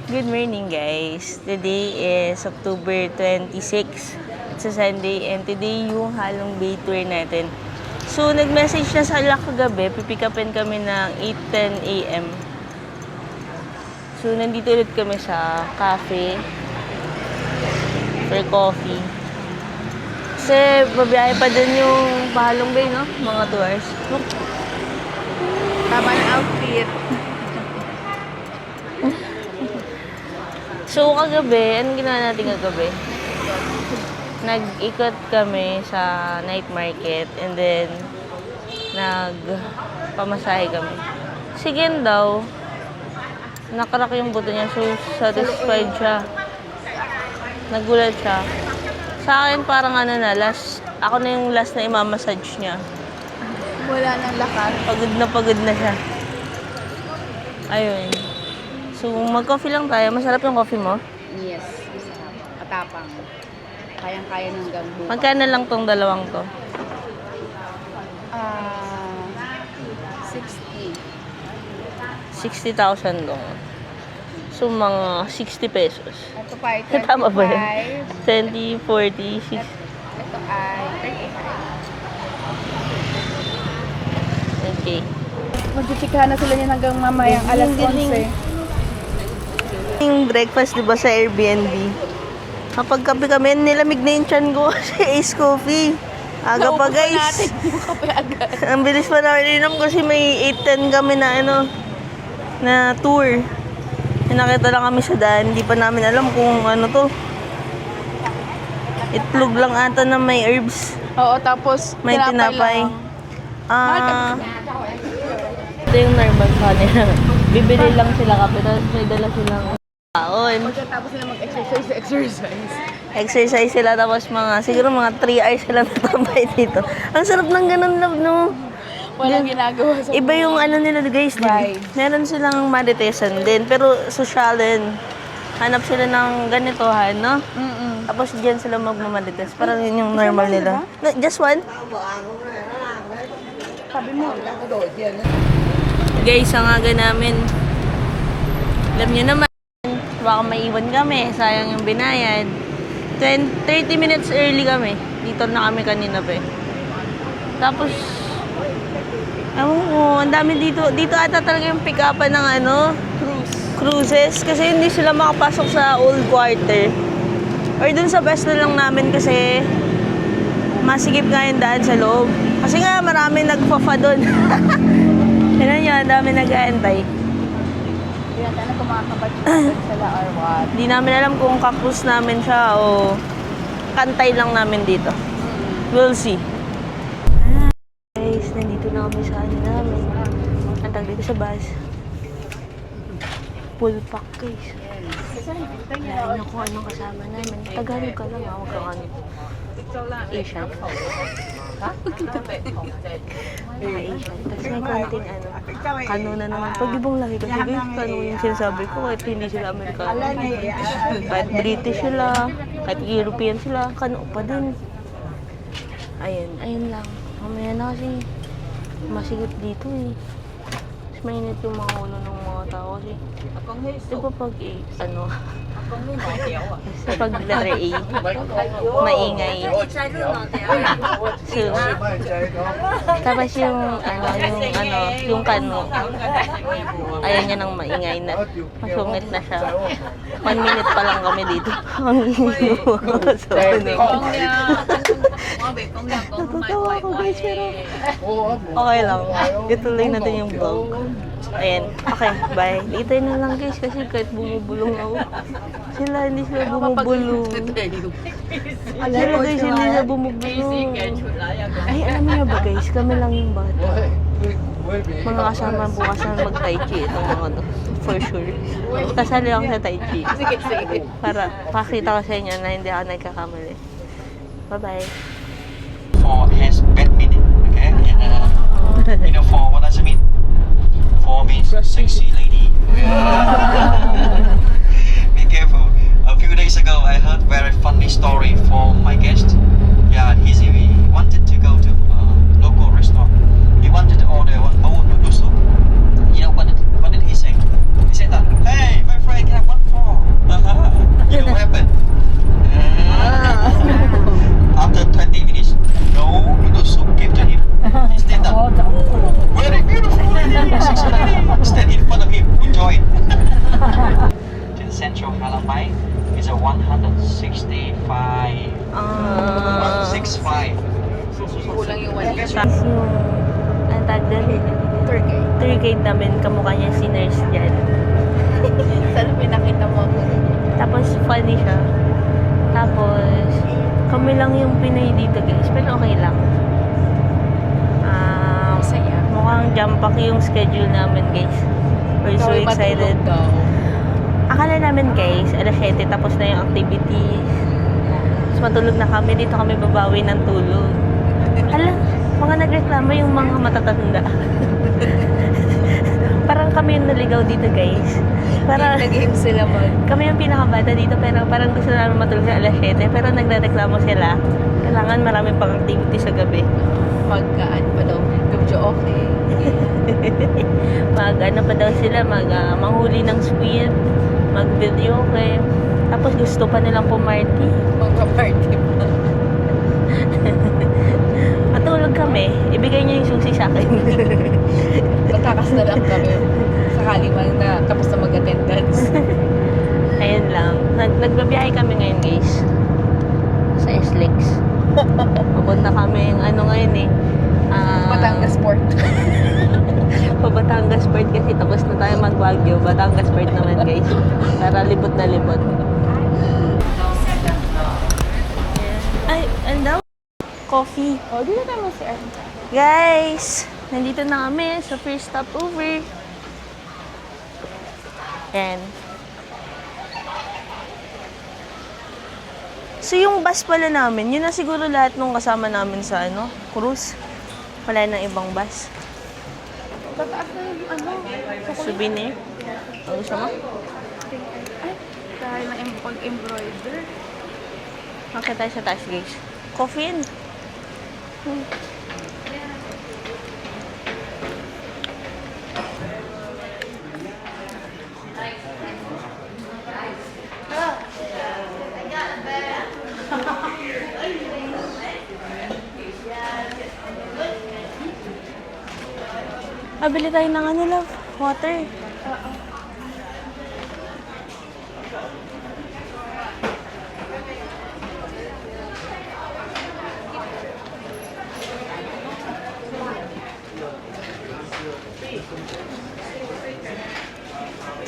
Good morning guys. Today is October 26. It's a Sunday and today yung Halong Bay tour natin. So nag-message na sila kagabi, pipikapin kami ng 8:10 AM. So nandito ulit kami sa cafe for coffee. Kasi babiyahe pa din yung Halong Bay, no? Mga 2 hours. Look. Tama yung outfit. So, kagabi, anong ginawa natin kagabi? Nag-ikot kami sa night market and then nagpamasahe kami. Sige daw, nakarak yung buto niya, so satisfied siya. Nagulat siya. Sa akin, parang ako na yung last na imamassage niya. Wala nang lakas. Pagod na siya. Ayun. So, mag-coffee lang tayo. Masarap yung coffee mo? Yes, masarap. Matapang. Kayang-kaya ng gambo. Magkano lang tong dalawang to? 60. 60,000 lang. So, mga 60 pesos. Ito pa ay 35. Tama ba yun? 20, 40, 60. Ito ay 35. Okay. Magchichikahan na sila niya hanggang mamayang alas 11. Yung breakfast, di ba, sa Airbnb? Kapag kape kami, nilamig na yung tiyan ko kasi Ace Coffee. Aga pa, guys. Natin yung kape agad. Ang bilis pa namin inom kasi may 8:10 kami na na tour. Nakita lang kami sa daan. Hindi pa namin alam kung ano to. Itlog lang ata na may herbs. Oo, tapos May tinapay. lang. Ito yung normal kanila. Bibili lang sila kape, tapos may dala silang taon. Pagkatapos sila mag-exercise. Exercise sila, tapos siguro mga 3 hours sila natambay dito. Ang sarap ng ganun, love, no? Walang ginagawa sa Iba yung nila, guys. Right. Meron silang Maritesan din, pero sosyalin. Hanap sila ng ganitohan, no? Tapos diyan sila magmamarites. Parang yun yung normal nila. No, just one? Sabi mo, Guys, ang aga namin. Alam nyo naman, baka maiwan kami. Sayang yung binayad. 30 minutes early kami. Dito na kami kanina pa. Tapos, ewan ko, ang dami dito. Dito ata talaga yung pick-upan ng cruises. Kasi hindi sila makapasok sa old quarter. Or dun sa best na lang namin kasi masigip nga yung daan sa loob. Kasi nga marami nagpa-fa dun. Tignan nyo, ang dami nag-aantay. Hindi natin alam kung makakabadyo sila or what. Hindi namin alam kung kaktus namin siya o kantay lang namin dito. We'll see. Guys, nandito na kami sa namin. Antag dito sa bus. Full pack, guys. Lain ako anong kasama namin. Tagalog ka lang, huwag kang Asian. Ha? Mga Asian. Tapos may konting kanuna naman. Pag ibang laki kasi guys, kano yung sinasabi ko kahit hindi sila Amerikano. Kahit British sila, kahit European sila, kano pa din. Ayun lang. Mamaya na kasi masigit dito eh. Mas mainit yung mga ulo ng mga tao kasi. Di ba pag sa pag letter A, maingay. So, tapos yung kano, ayaw niya ng maingay na masungit na siya. 1 minute pa lang kami dito. Ang so, natutuwa ako guys, pero okay lang. Ituloy natin yung vlog. Ayan. Okay, bye. Itay na lang guys kasi kahit bumubulong ako. Hindi sila bumubulong. Sila guys, hindi sila bumubulong. Ay, alam niyo ba guys, kami lang yung bata. Mga kasama bukas na mag-tai chi itong mga to. For sure. Kasali ako sa tai chi. Para pakita ko sa inyo na hindi ako nagkakamali. Bye-bye. For has bad meaning, okay? And for what does it mean? For means sexy lady. Be careful. A few days ago, I heard very funny story from my guest. Yeah, he wanted to go to a local restaurant. He wanted to order one bowl of noodles soup. You know what did he say? He said that, hey, my friend, can I have one for 165. Ah, 165. Kulang yung 1 tapos yung, ang tag doon, tour guide. tour guide namin, kamukha niya si nurse dyan. Sana pinakita mo ako. Tapos funny siya. Tapos, kami lang yung Pinoy dito guys, pero okay lang. Masaya. Mukhang jump pack yung schedule namin guys. We're so Ikaw ay excited. matulog daw. Akala namin guys, alas 7 tapos na yung activities. Tapos matulog na kami, dito kami babawi ng tulog. Hala, mga nagreklamo yung mga matatanda. Parang kami yung naligaw dito guys. Para Nag-game sila mag. kami yung pinakabata dito pero parang gusto namin matulog sa alas 7 pero nagreklamo sila. Kailangan marami pang activity sa gabi. Ano pa daw. Video okay. Ano pa daw sila, manghuli ng squid, mag-video okay. Tapos gusto pa nilang pumarty. Magpa-party pa. Matulog kami, ibigay niya yung susi sa akin. Matakas na lang kami. Sakali man na tapos na mag-attendance. Ayun lang. Nagbabiyahe kami ngayon guys. Sa SLEX. Pupunta kami yung ngayon eh. Batangas Port. Batangas Port kasi tapos na tayo mag-Baguio. Batangas Port naman guys. Para libot na libot. Ay, ano daw? Coffee. Oh, dito tayo si Ern. Guys, nandito na kami sa first stopover. Yan. So yung bus pala namin, yun na siguro lahat nung kasama namin sa cruise. Wala nang ibang bus. Tataas na yung Souvenir. Ang gusto mo? Ay, dahil na pag-embroider. Makita tayo sa taas guys. Coffee yan. Bili tayo ng love. Water. Ito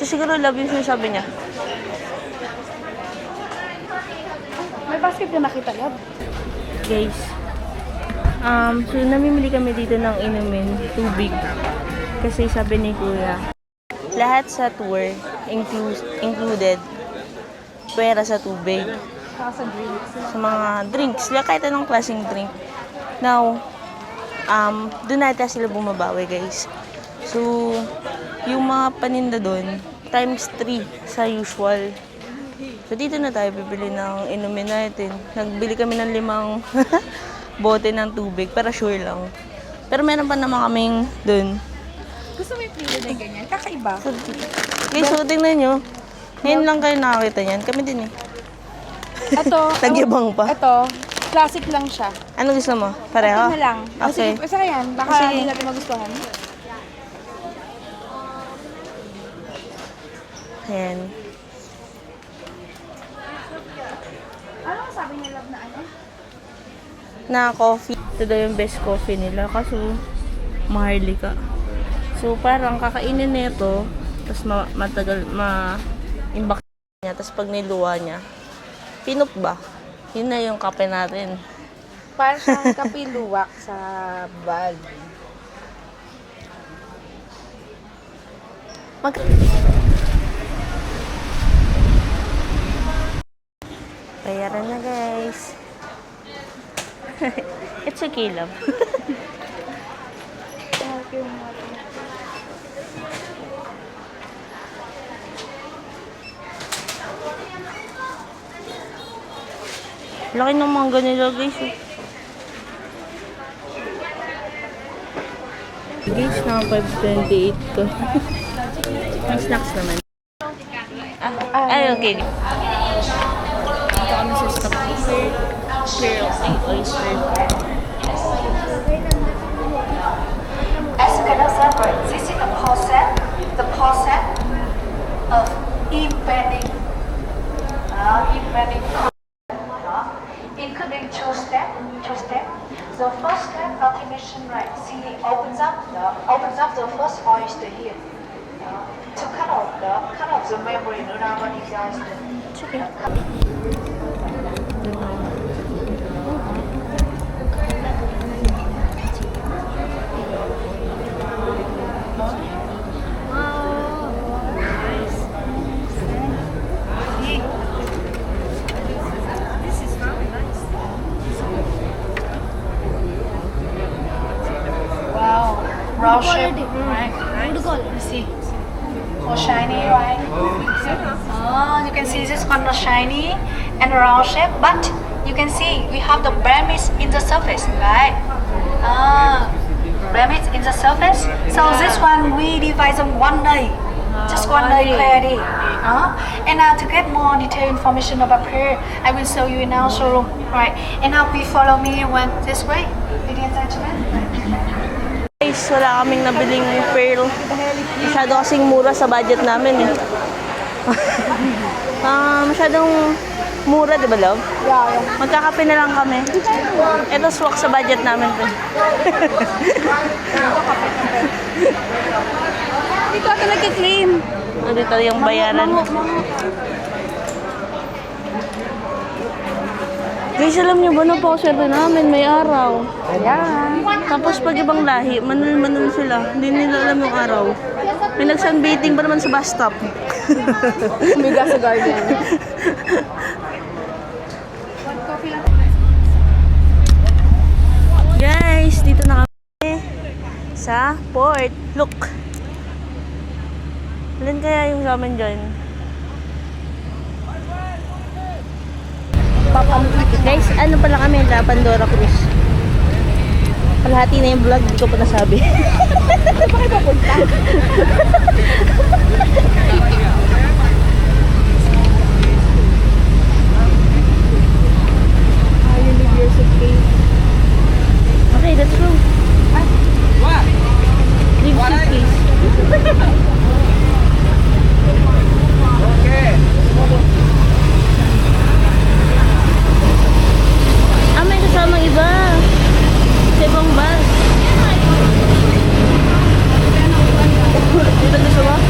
siguro love yung sinasabi niya. May basket na nakita, love. Guys, so namimili kami dito ng inumin, tubig. Kasi sabi ni Kuya, lahat sa tour included pera sa tubig. Saka sa drinks. Sa mga drinks, kahit anong klaseng drink. Now, doon natin sila bumabawi guys. So, yung mga paninda doon, times 3 sa usual. So, dito na tayo bibili ng inumin natin. Nagbili kami ng 5 bote ng tubig para sure lang. Pero meron pa naman kaming doon. Gusto mo yung flavor na ganyan? Kakaiba. Guys, so tingnan nyo. Ngayon lang kayo nakakita niyan. Kami din eh. Ito. Nagyabang pa. Ito. Classic lang siya. Ano gusto mo? Pareho? Ito na lang. Okay. Sige, isa yan. Baka Sige. hindi natin magustuhan. Ayan. Ano sabi niya, love, na ano? Na coffee. Ito daw yung best coffee nila. Kaso, maharlika. So, parang kakainin nito, tapos matagal, imbak niya, tapos pag niluwa niya, pinup ba? Yun na yung kape natin. Parang siyang kapiluwak sa bag. Bayaran na guys. It's okay love. Laki ng mangga nila guys. Guys, naka 528 ko. May snacks naman. Ay, okay. Ito kami sa stopover. Clear of the oyster. As you can observe, this is the process of embedding including two steps. The first step, automation, right? See, opens up the first oyster here. To cut off the membrane around the oyster. Wow, round shape, right? You see, so shiny, right? Oh, you can see this one is shiny and round shape, but you can see we have the blemish in the surface, right? Blemish in the surface. So this one we divide them one day, just one day clearly. And now to get more detailed information about here, I will show you in our showroom, right? And now please follow me and went this way. Ladies and gentlemen. Guys, wala kaming nabiling pearl. Masyado kasing mura sa budget namin eh. Masyadong mura, di ba, love? Yeah. Magkakape na lang kami. Ito swak sa budget namin. Hindi ko talaga clean. Dito yung bayaran. Guys, alam niyo ba na po swerte namin, may araw. Ayan. Tapos pag ibang lahi, manul-manul sila. Hindi nila alam yung araw. May nag-sunbathing pa naman sa bus stop. Umiga sa garden. Guys, dito na kami sa port. Look. Ilan kaya yung sa amin dyan? Guys, ano pala kami? La Pandora Cruz. Kalahati na yung vlog, hindi ko pa nasabi. Bakit papunta? You leave your suitcase. Okay, let's go. Leave suitcase. May kasamang iba. Sa ibang bus. Dito gusto mo? Ha?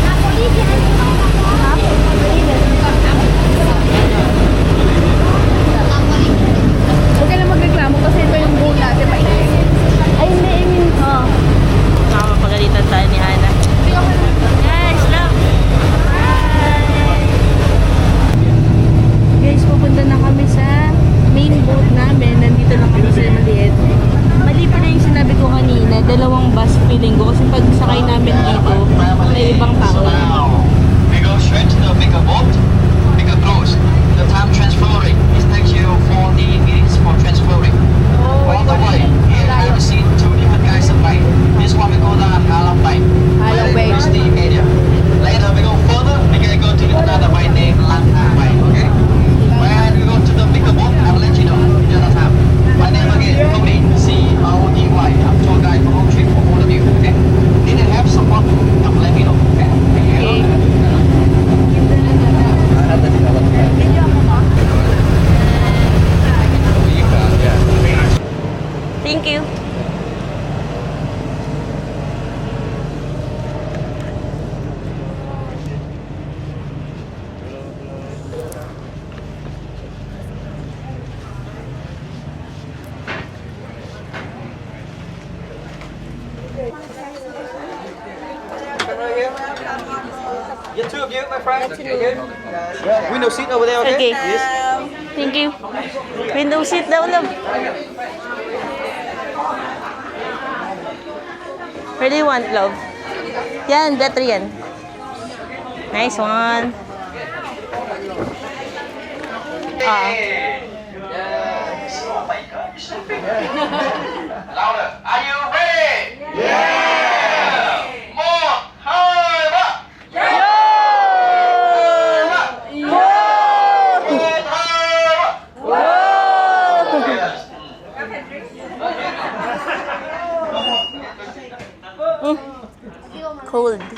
Huwag ka lang magreklamo kasi ito yung goal natin mainit. Ay, hindi. I mean, Nakapagalitan tayo ni Hana. Guys, love. Guys, pupunta na kami sa main boat namin. Nandito lang kami sa maliit. Mali pa na yung sinabi ko kanina. Dalawang bus feeling ko. Kasi pag sakay namin dito, may ibang tao. Now, we go straight to the bigger boat, bigger cruise. The time transferring, it takes you 40 minutes for transferring. All the way, here you will see two different kinds of bay. This one we call the Halong Bay. Halong Bay. Very steep area. Later we go further, we can go to another bay named Lang Thang Bay, okay? When we go to the bigger boat, I will let you know the other time. My name again, Cody, C-O-D-Y. I'm tour guide for home trip for all of you, okay? Need to have support, let me know, okay? Thank you. Thank you. Yeah, two of you, my friend. Okay, good. Window seat over there, okay? Okay. Yes. Thank you. Window seat daw, love. Where do you want, love? Yan, better yan. Nice one. Yes. Oh my God, you're so big. Louder. Are you ready? Yeah. More. Higher up. Cold. Okay.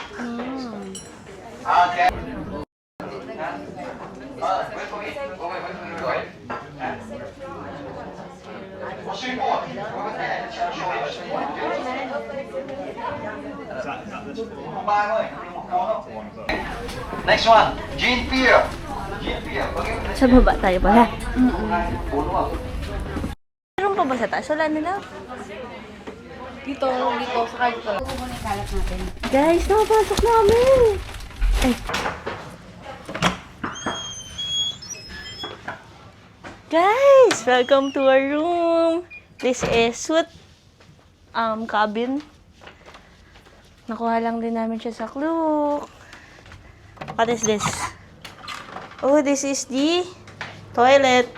Wait for me. Wait. Next one, Jean Pierre. Jean Pierre, okay? Sa baba tayo pala. Meron pa ba sa taas? Wala nila. Dito, sa dito lang. Muna ikalat natin. Guys, nakapasok namin! Ay. Guys, welcome to our room. This is suite cabin. Nakuha lang din namin siya sa Klook. What is this? Oh, this is the toilet.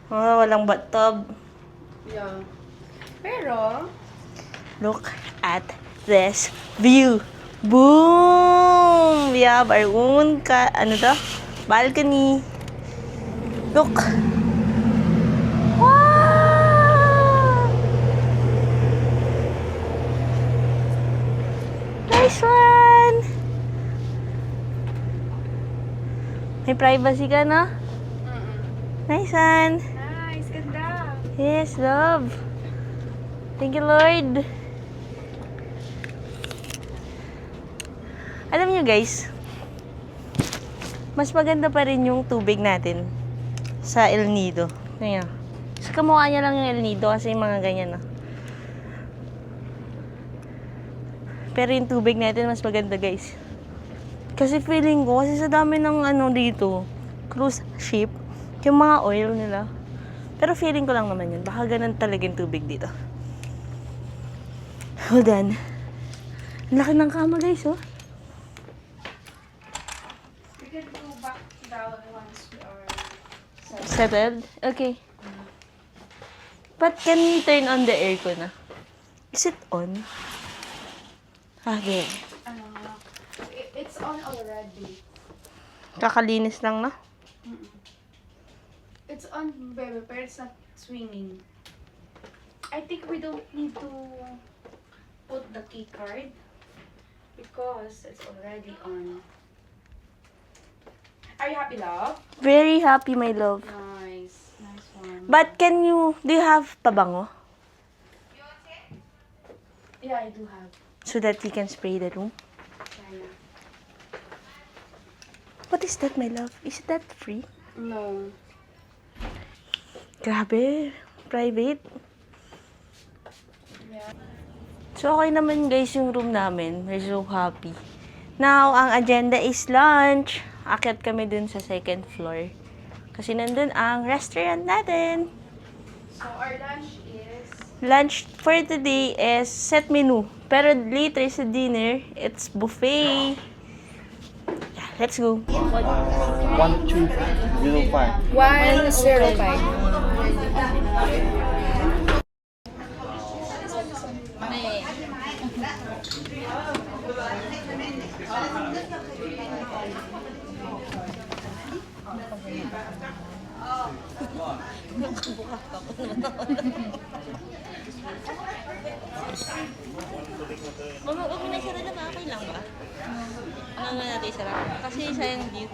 Oh, walang bathtub. Yeah. Pero, Look at this view. Boom! We have our own balcony. Look. Wow! Nice one! May privacy ka, no? Nice one. nice, ganda. Yes, love. Thank you, Lord. Alam nyo, guys, mas maganda pa rin yung tubig natin sa El Nido. Ayan. So, kamukha niya lang yung El Nido kasi yung mga ganyan, no? Pero yung tubig natin mas maganda, guys. Kasi feeling ko, kasi sa dami ng dito, cruise ship, yung mga oil nila. Pero feeling ko lang naman yun. Baka ganun talaga yung tubig dito. Hold on. Ang laki ng kama, guys, oh. We can go back down once we are Settled? Okay. But can you turn on the aircon, ah? Is it on? Okay. It's on already. Kakalinis lang, no? It's on, baby, pero it's not swinging. I think we don't need to put the key card because it's already on. Are you happy, love? Very happy, my love. Nice. Nice one. But do you have pabango? Yeah, I do have. So that we can spray the room? Yeah. What is that, my love? Is that free? No. Grabe. Private. Yeah. So, okay naman, guys, yung room namin. We're so happy. Now, ang agenda is lunch. Akyat kami dun sa second floor. Kasi nandun ang restaurant natin. So our lunch is Lunch for today is set menu. Pero later sa dinner, it's buffet. Yeah, let's go. 1205. 105. Mama, okay na siya rin na okay lang ba? Ano nga natin sarap? Kasi sayang view.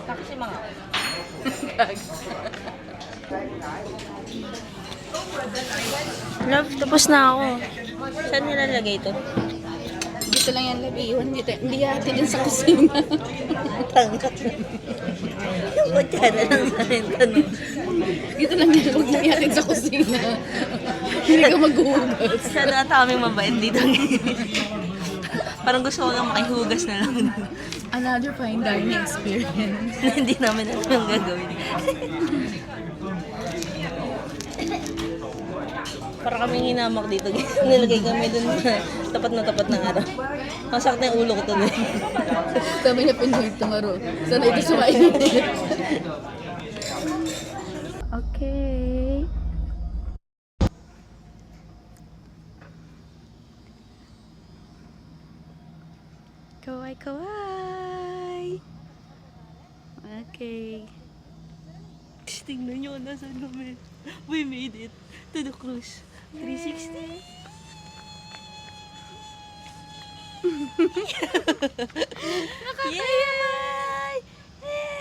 Kasi mga Love, tapos na ako. Saan nilalagay ito? Dito lang yan lagi. Hindi yati din sa kusina. Tangkat. Yung kutya na lang sa akin tanong. Dito lang yan. Huwag lang yatin sa kusina. Hindi ka maghuhugas. Masyado ata kaming mabait dito. Parang gusto ko lang makihugas na lang. Another fine dining experience. Hindi namin alam yung gagawin. Para kaming hinamak dito. Nilagay kami dun na tapat ng araw. Masakit na yung ulo ko tuloy. Kami na Pinoy tumaro. Sana ito sumainit. Okay. Kawai kawai. Okay. Tingnan nyo, nasa kami. We made it to the cruise. 360. Yay!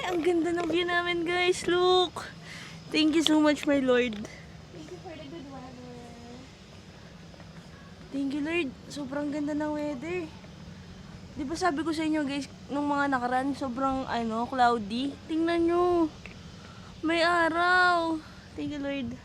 Ang ganda ng view namin, guys. Look. Thank you so much, my Lord. Thank you for the good weather. Thank you, Lord. Sobrang ganda ng weather. Di ba sabi ko sa inyo, guys, nung mga nakaraan, sobrang, cloudy. Tingnan nyo. May araw. Thank you, Lord.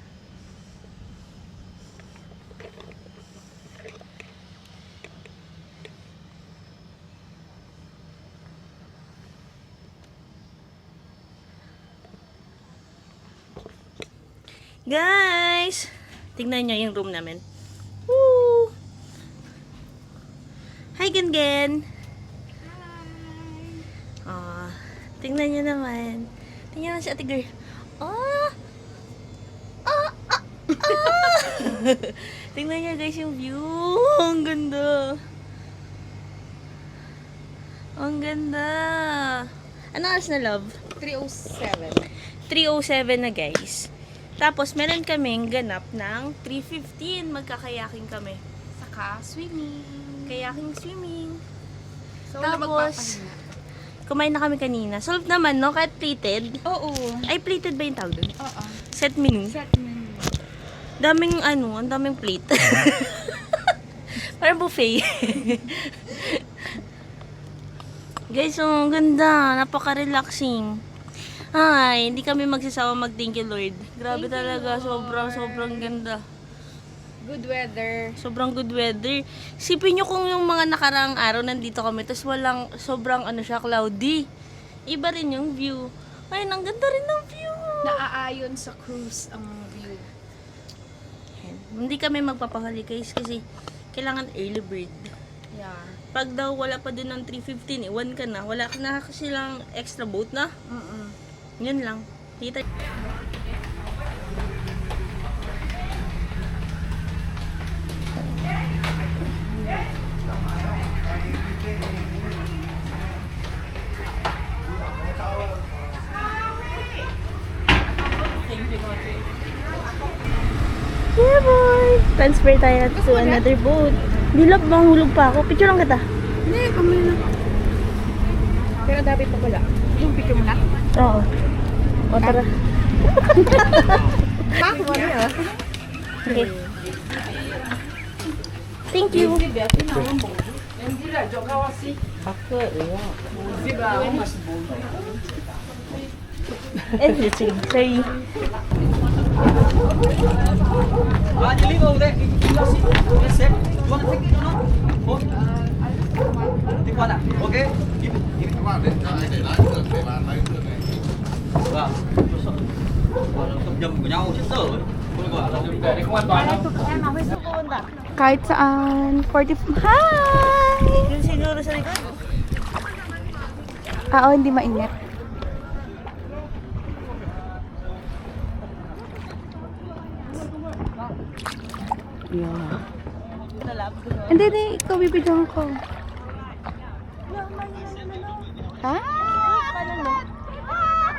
Guys! Tingnan nyo yung room namin. Woo! Hi, Gen. Ah, tingnan nyo naman. Tingnan nyo si Ate Girl. Ah! Ah! Ah! Ah! Tingnan nyo guys yung view. Ang ganda. Ang ganda. Ano oras na, love? 3:07. 3:07 na, guys. Tapos, meron kaming ganap ng 3:15. Magkakayaking kami. Saka swimming. Kayaking swimming. So, Tapos, kumain na kami kanina. Solve naman, no? Kahit plated. Oo. Ay, plated ba yung tawag doon? Oo. Set menu. Set menu. Daming, ang daming plate. Parang buffet. Guys, ang ganda. Napaka-relaxing. Ay, hindi kami magsasawa mag-thank you, Lord. Grabe Thank you, talaga. Lord. Sobrang ganda. Good weather. Sobrang good weather. Sipin nyo kung yung mga nakaraang araw nandito kami, tapos sobrang cloudy. Iba rin yung view. Ay, ang ganda rin ng view. Naaayon sa cruise ang view. Hindi kami magpapahali guys kasi kailangan early bird. Yeah. Pag daw wala pa din ng 3:15, 1 ka na. Wala na kasi lang extra boat na. Yun lang. Kita. Yeah, boy! Transfer tayo to another boat. Dilap, mahulog pa ako. Picture lang kita. Hindi, kamay na. Pero dapat pa pala. Yung picture mo na? Oo. O, tara. Bakit mo niya? Okay. Thank you. Everything. Sorry. Ah, you leave over there. Yes, sir. You want to take it or not? Oh. Take one, okay? Give it. Wow. Walang tugdam của nhau chết dở ấy. Thôi gọi là để không an toàn đâu. Kahit saan. 40... Hi! Yun siguro sa likod. Oo, hindi mainit. Yeah. Hindi, ikaw bibigyan ko. Ha?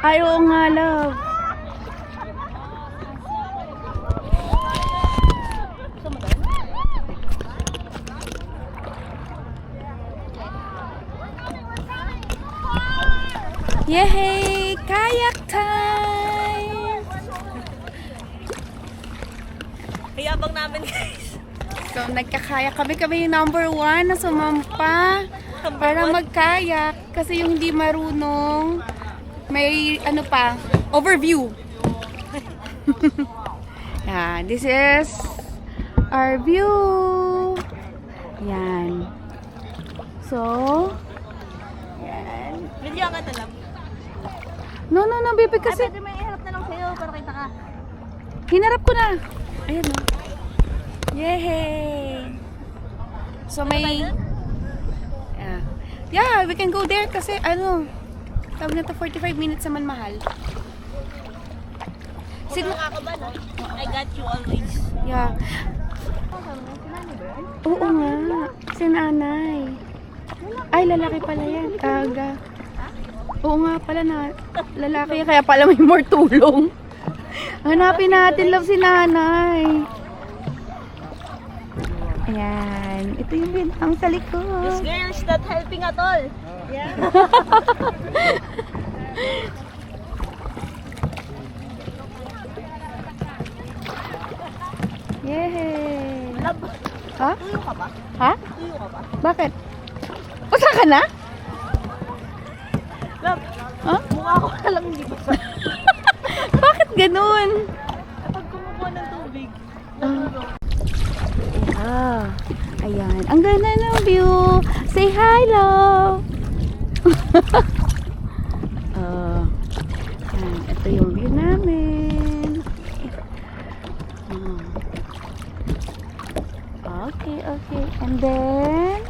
Ay, oo nga, love. Yay! Kayak time! Kaya abang namin guys. So, nagkakayak kami yung number 1 na sumampa para magkayak. Kasi yung hindi marunong, may ano pa, overview. Yan, this is our view. Yan. So, yan. Video ka talam. No, baby, kasi Pwede may iharap na lang sa'yo para kita ka. hinarap ko na. Ayan o. Yay! So may... Yeah, we can go there kasi tawag na to 45 minutes naman mahal. Siguro ako ba no? I got you always. Yeah. Oo nga. Si nanay. Ay, lalaki pala yan. Taga. Oo nga pala na lalaki kaya pala may more tulong. Hanapin natin, love, si nanay. Ayan. Ito yung bintang sa likod. This girl is not helping at all. Yeah. Yay! Lab, Ha? tuyo ka ba? Ha? Tuyo ka ba? Bakit? Usa ka na? Lab, Ha? mukha ko na lang hindi basa. Bakit ganun? Kapag kumukuha ng tubig, Ah, ayan. Ang ganda ng view. Say hi, love. Ayan. Ito yung view namin. Okay, okay. And then,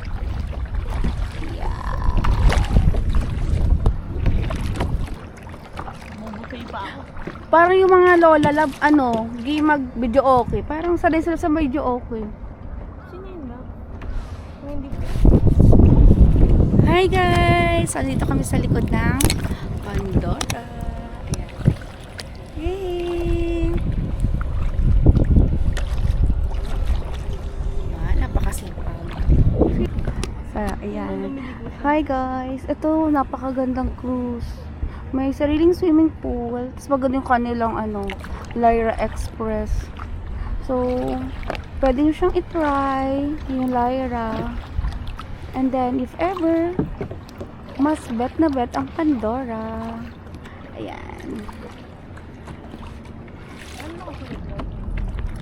bubukay pa ako. parang yung mga lola love, game mag-video okay. Parang sanay sila sa video okay. Sino yun ba? Hindi ko. Hi guys! Andito kami sa likod ng Pandora. Ayan. Yay! Ayan, napakasipag. Ayan. Hi guys! Ito, napakagandang cruise. May sariling swimming pool. Tapos maganda yung kanilang Lyra Express. So, pwede nyo siyang itry yung Lyra. And then, if ever, mas bet na bet ang Pandora. Ayan.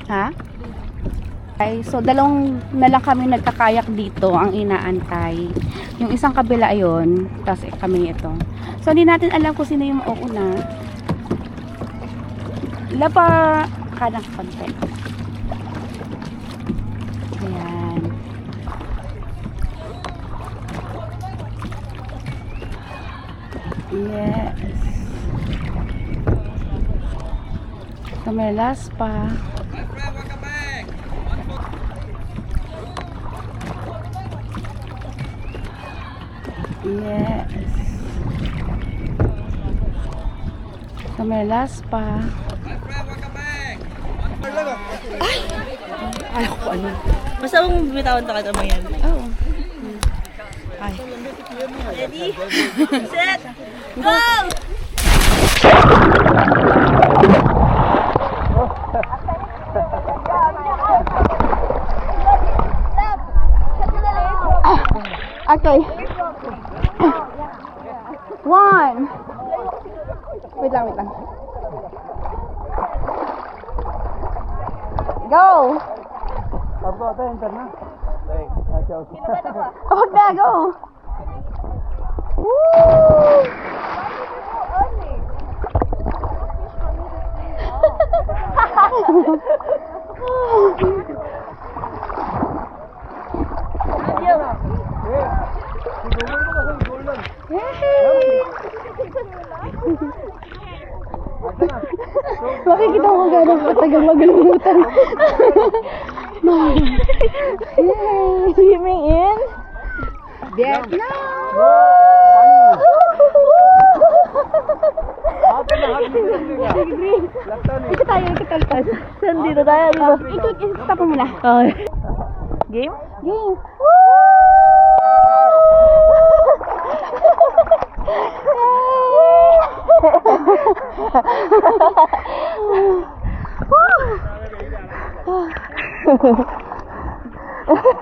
Ha? Okay, so dalawang na lang kami nagkakayak dito ang inaantay. Yung isang kabila ayon, tapos kami ito. So, hindi natin alam kung sino yung mauuna. Lapa ka ng konti. Ayan. Yes. Kamelas pa. Yes. Kamelas pa. Ay, ako ano. Basta mong bitawan na kita mga yan. Oh. Ay. Ready? Set! Go! Okay. One. Wait lang, wait lang. Go! Huwag na, go! Woo! Makikita ko gano'ng patagal maglumutan. Yay! Swimming in? Vietnam! Ito tayo, ikitalpas. Saan dito tayo? Dito. Ikot mo muna. Okay. Game? Game!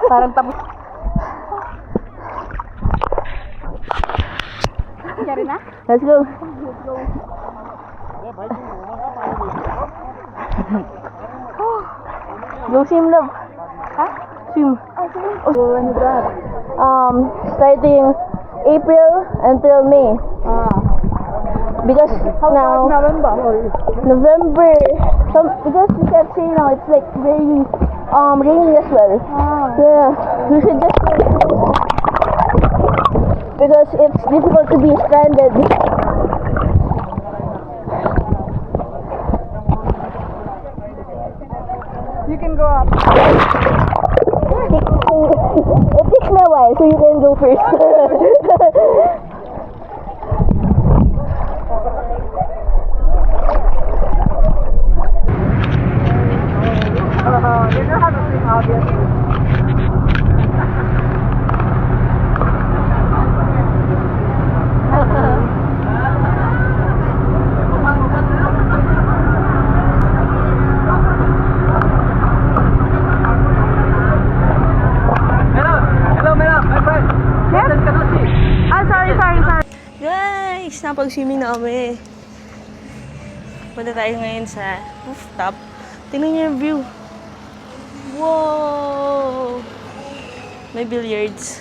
Parang tapos. Kaya na? Let's go. Go swim love. Ha? Swim. Oh, ano ba? Starting April until May. Because now November. Because we can say now it's like very rainy as well. Yeah, we should just because it's difficult to be stranded. You can go up. It takes me a while, so you can go first. You know how to swim, obviously. ng pag-swimming namin. Punta tayo ngayon sa rooftop. Tingnan niyo yung view. Wow! May billiards.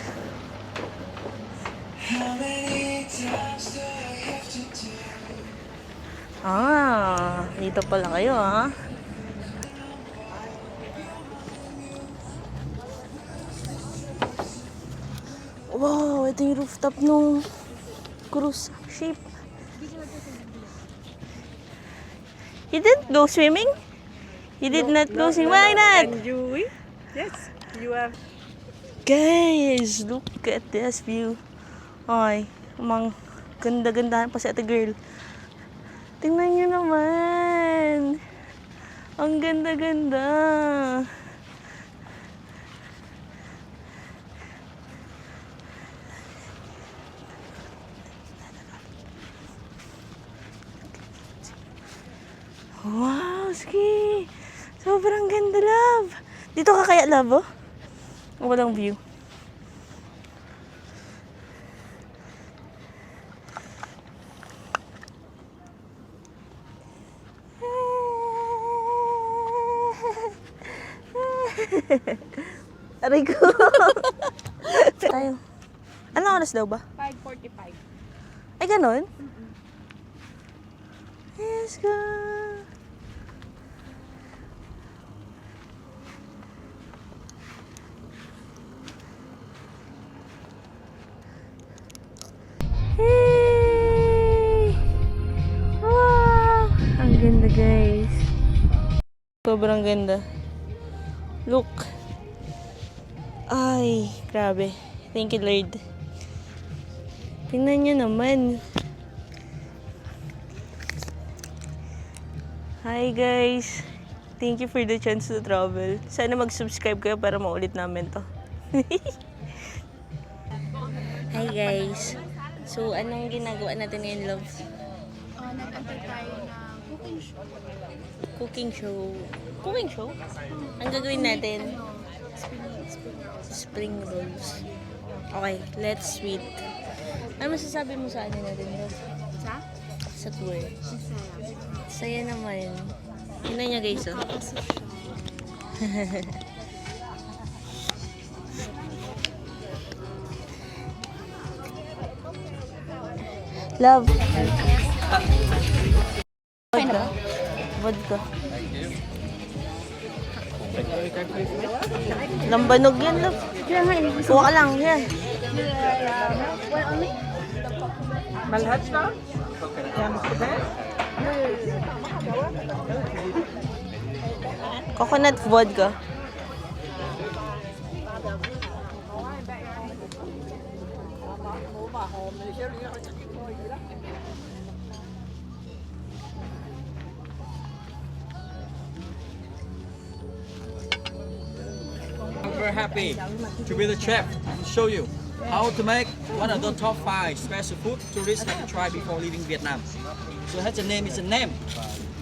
Dito pala kayo, ha? Wow, ito yung rooftop nung cruise ship. You didn't go swimming? You did not go swimming? Why not? And you, yes, you have. Guys, look at this view. Ay, mang ganda-gandahan pa si ate girl. Tingnan nyo naman. Ang ganda-ganda. Wow, ski! Sobrang ganda, love. Dito ka kaya, love, oh? Walang view. Aray ko. Tayo. Anong oras daw ba? 5:45. Ay, ganon? Let's go. Hey! Wow! Ang ganda, guys. Sobrang ganda. Look. Ay, grabe. Thank you, Lord. Tingnan nyo naman. Hi, guys. Thank you for the chance to travel. Sana mag-subscribe kayo para maulit namin to. Hi, guys. So, anong ginagawa natin ngayon, love? Nag-antay tayo na cooking show. Cooking show. Cooking show? Ang gagawin natin? Spring rolls. Okay, let's sweet. Ano masasabi mo sa ano natin, love? Sa tour. Saya naman. Tingnan niya, guys, oh. Love. Vodka. Vodka. Lambanog yan, love. Kuha ka lang, yan. Malhat na? Yan mo ba? Coconut vodka. I'm very happy to be the chef and show you how to make one of the top 5 special food tourists have to try before leaving Vietnam. So has the name is a nem.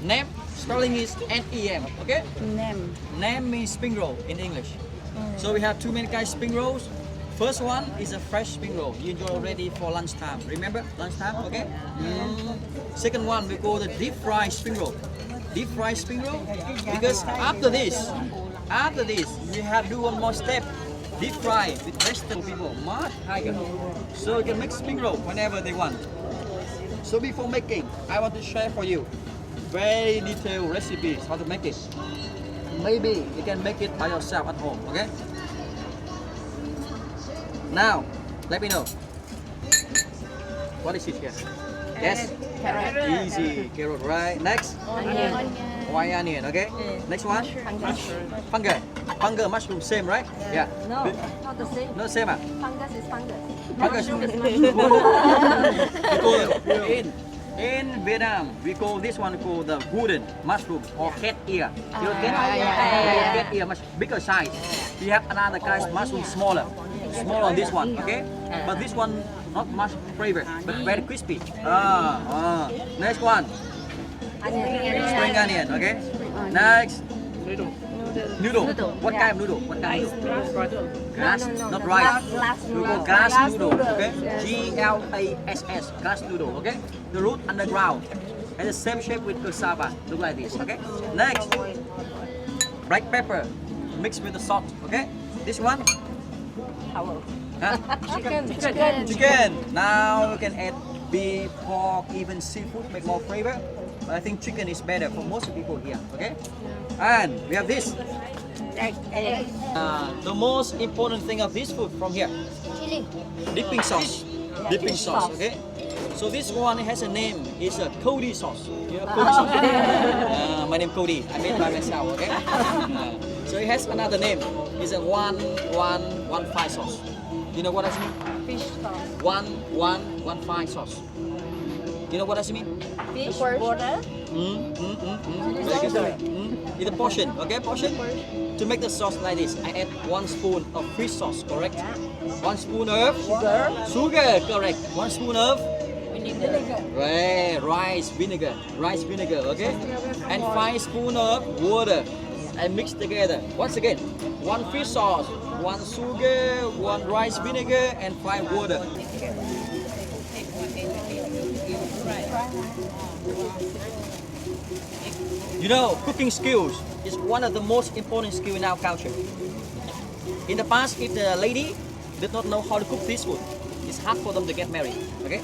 Nem spelling is N-E-M. Okay? Nem. Nem means spring roll in English. So we have two main kinds of spring rolls. First one is a fresh spring roll. You enjoy already for lunchtime. Remember lunchtime? Okay. Second one we call the deep fried spring roll. Deep fried spring roll because after this we have do one more step. Deep fry with vegetable people much higher. So you can make spring roll whenever they want. So before making, I want to share for you very detailed recipes how to make it. Maybe you can make it by yourself at home, okay? Now, let me know. What is it here? Yes? Carrot. Easy. Carrot, right? Next? White onion, okay? Next one? Fungus. Fungus, mushroom, same, right? Yeah. No, not the same. No, same, ah? Fungus is fungus. Fungus. In Vietnam, we call this one called the wooden mushroom or cat ear. You know cat ear, much bigger size. We have another kind of mushroom smaller than this one, okay? But this one not much flavor, but very crispy. Next one, spring onion, okay? Next, noodle. What kind of noodle? What kind of noodle? Grass, not rice. We call grass noodle, okay? G-L-A-S-S, grass noodle, okay? the root underground. And the same shape with cassava. Look like this, okay? Next, black pepper mixed with the salt, okay? This one? Huh? Chicken. Now we can add beef, pork, even seafood, make more flavor. But I think chicken is better for most people here, okay? And we have this. The most important thing of this food from here. Dipping sauce. Dipping sauce, okay? So this one has a name. It's a Cody sauce. You know Cody sauce? My name Cody. I made by myself, okay? So it has another name. It's a 1-1-1-5 sauce. You know what does it mean? Fish sauce. 1-1-1-5 sauce. You know what does it mean? Fish water. Very good. It's a portion, okay? Portion. To make the sauce like this, I add 1 spoon of fish sauce, correct? 1 spoon of sugar, correct? 1 spoon of rice vinegar, okay? And 5 spoon of water, and mix together. Once again, 1 fish sauce, 1 sugar, 1 rice vinegar, and 5 water. You know, cooking skills is one of the most important skills in our culture. In the past, if the lady did not know how to cook this food, it's hard for them to get married. Okay?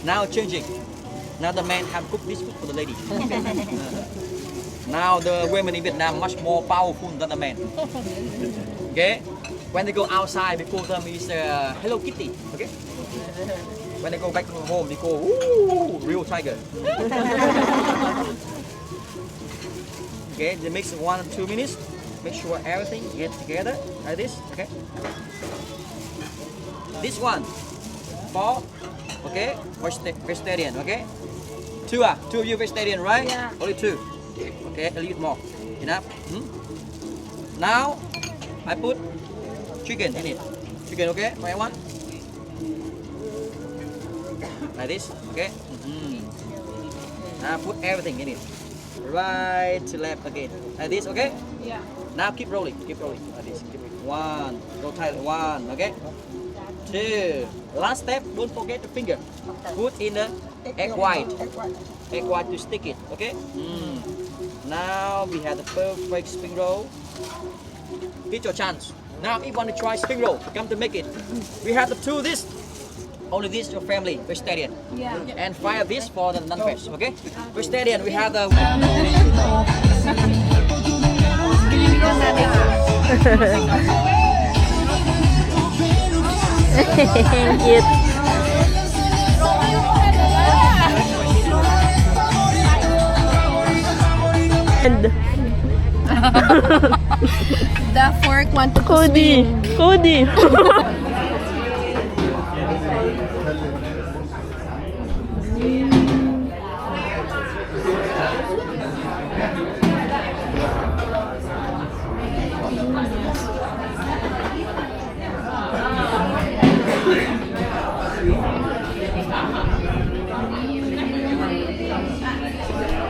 Now changing. Now the men have cooked this food for the lady. Now the women in Vietnam much more powerful than the men. Okay? When they go outside, we call them is Hello Kitty. Okay? When they go back home, they call ooh, real tiger. Okay, they mix 1 or 2 minutes. Make sure everything gets together like this. Okay. This one, for okay, vegetarian. Okay. 2 of you vegetarian, right? Yeah. Only 2. Okay, a little bit more. Enough. Now I put chicken in it. Chicken, okay? For everyone. Like this, okay? Now put everything in it. Right to left again. Like this, okay? Yeah. Now keep rolling like this. Keep it. 1, go tight. 1, okay? 2. Last step, don't forget the finger. Put in the egg white. Egg white to stick it, okay? Now we have the perfect spring roll. It's your chance. Now if you want to try spring roll, come to make it. We have the 2 this. Only this your family, vegetarian. Yeah. And 5 of this for the non-veg, okay? Vegetarian, we have the... Cute. And The fork want to Cody.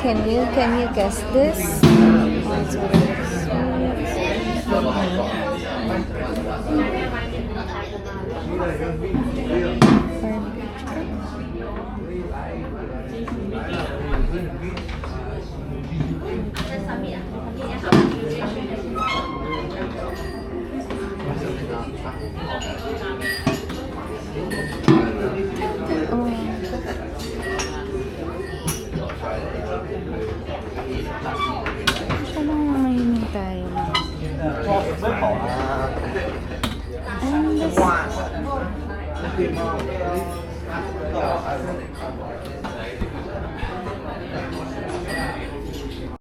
Can you guess this? Ano naman yun tayo? And this